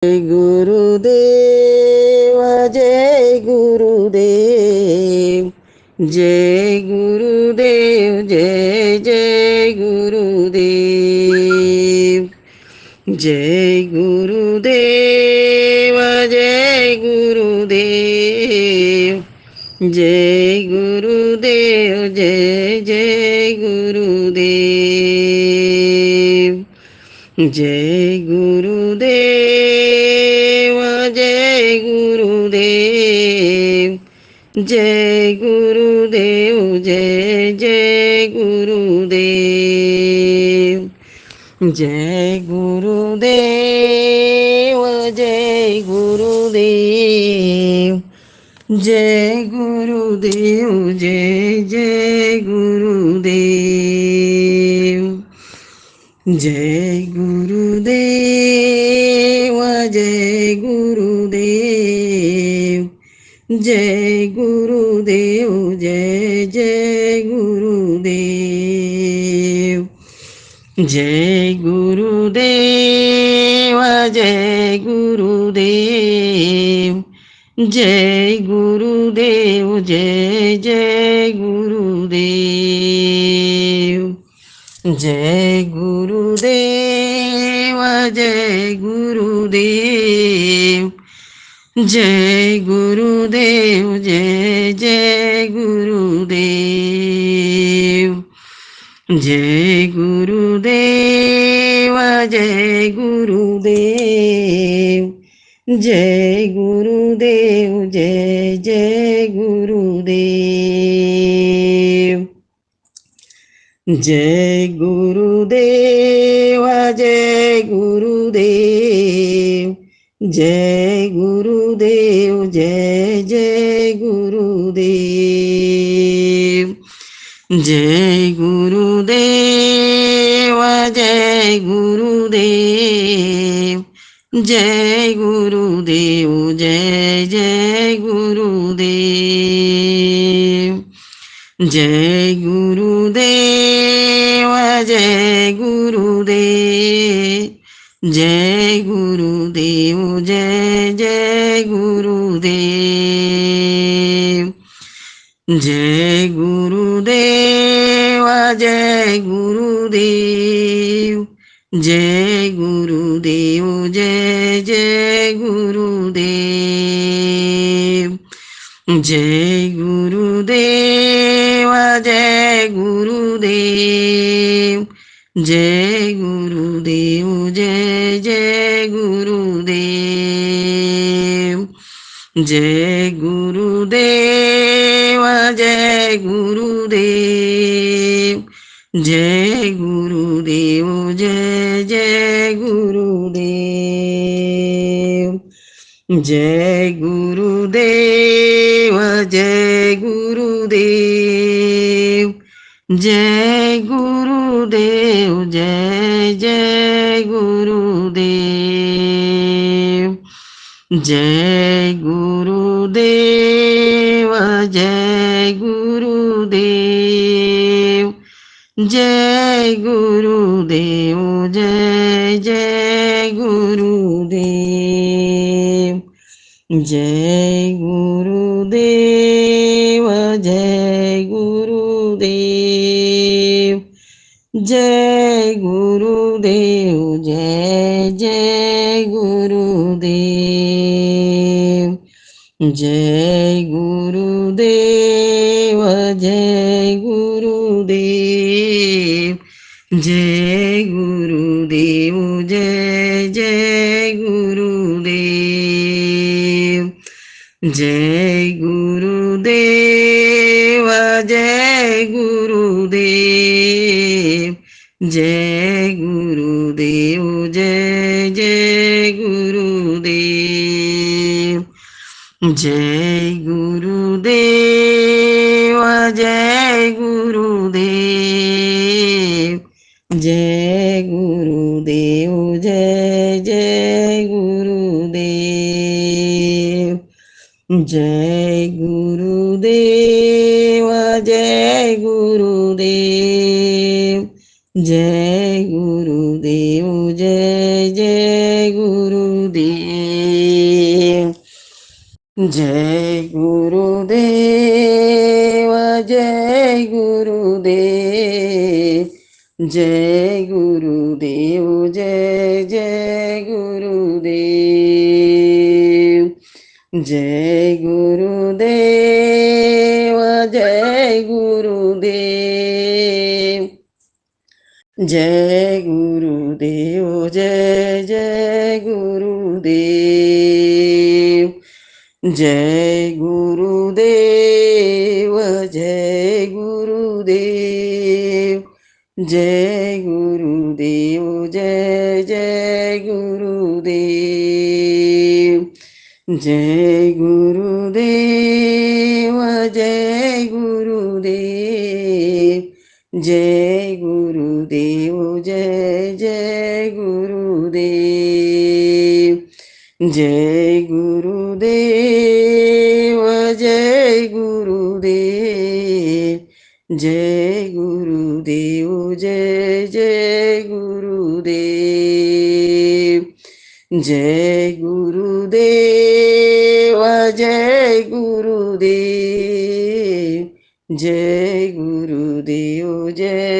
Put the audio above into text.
गुरुदेव जय गुरुदेव जय गुरुदेव जय जय गुरुदेव जय गुरुदेव जय गुरुदेव जय गुरुदेव जय जय गुरुदेव जय गुरुदेव जय गुरुदेव जय गुरुदेव जय जय गुरुदेव जय गुरुदेव जय गुरुदेव जय गुरुदेव जय जय गुरुदेव जय गुरुदेव जय गुरुदेव जय गुरुदेव जय जय गुरुदेव जय गुरुदेव जय गुरुदेव जय गुरुदेव जय जय गुरुदेव जय गुरुदेव जय गुरुदेव जय गुरुदेव जय जय गुरुदेव जय गुरुदेव जय गुरुदेव जय गुरुदेव जय जय गुरुदेव जय गुरुदेव जय गुरुदेव जय गुरुदेव जय जय गुरुदेव जय गुरुदेव जय गुरुदेव जय गुरुदेव जय जय गुरुदेव जय गुरुदेव जय गुरुदेव जय गुरुदेव जय जय गुरुदेव जय गुरुदेव जय गुरुदेव जय गुरुदेव जय जय गुरुदेव जय गुरुदेव जय गुरुदेव जय गुरुदेव जय जय गुरुदेव जय गुरुदेव जय गुरुदेव जय गुरुदेव जय जय गुरुदेव जय गुरुदेव जय गुरुदेव जय गुरुदेव जय जय गुरुदेव जय गुरुदेव जय गुरुदेव जय गुरुदेव जय जय गुरुदेव जय गुरुदेव जय गुरुदेव जय गुरुदेव जय जय गुरुदेव जय गुरुदेव जय गुरुदेव जय गुरुदेव जय जय गुरुदेव जय गुरुदेव जय गुरुदेव जय गुरुदेव जय जय गुरुदेव जय गुरुदेव जय गुरुदेव जय गुरुदेव जय जय गुरुदेव जय गुरुदेव जय गुरुदेव जय गुरुदेव जय जय गुरुदेव ગુરુદેવ. જય ગુરુદેવ, જય ગુરુદેવ, જય ગુરુદેવ, જય જય ગુરુદેવ. જય ગુરુદેવ, જય ગુરુદેવ, જય ગુરુદેવ, જય જય ગુરુદેવ. જય ગુરુદેવ, જય ગુરુદેવ, જય ગુરુદેવ, જય જય ગુરુદેવ. જય ગુરુદેવ, જય ગુરુદેવ, જય ગુરુદેવ, જય જય ગુરુદેવ. જય ગુરુદેવ, જય ગુરુદેવ, જય ગુરુદેવ, જય જય ગુરુદેવ. જય ગુરુદેવ, જય ગુરુદેવ, જય ગુરુદેવ, જય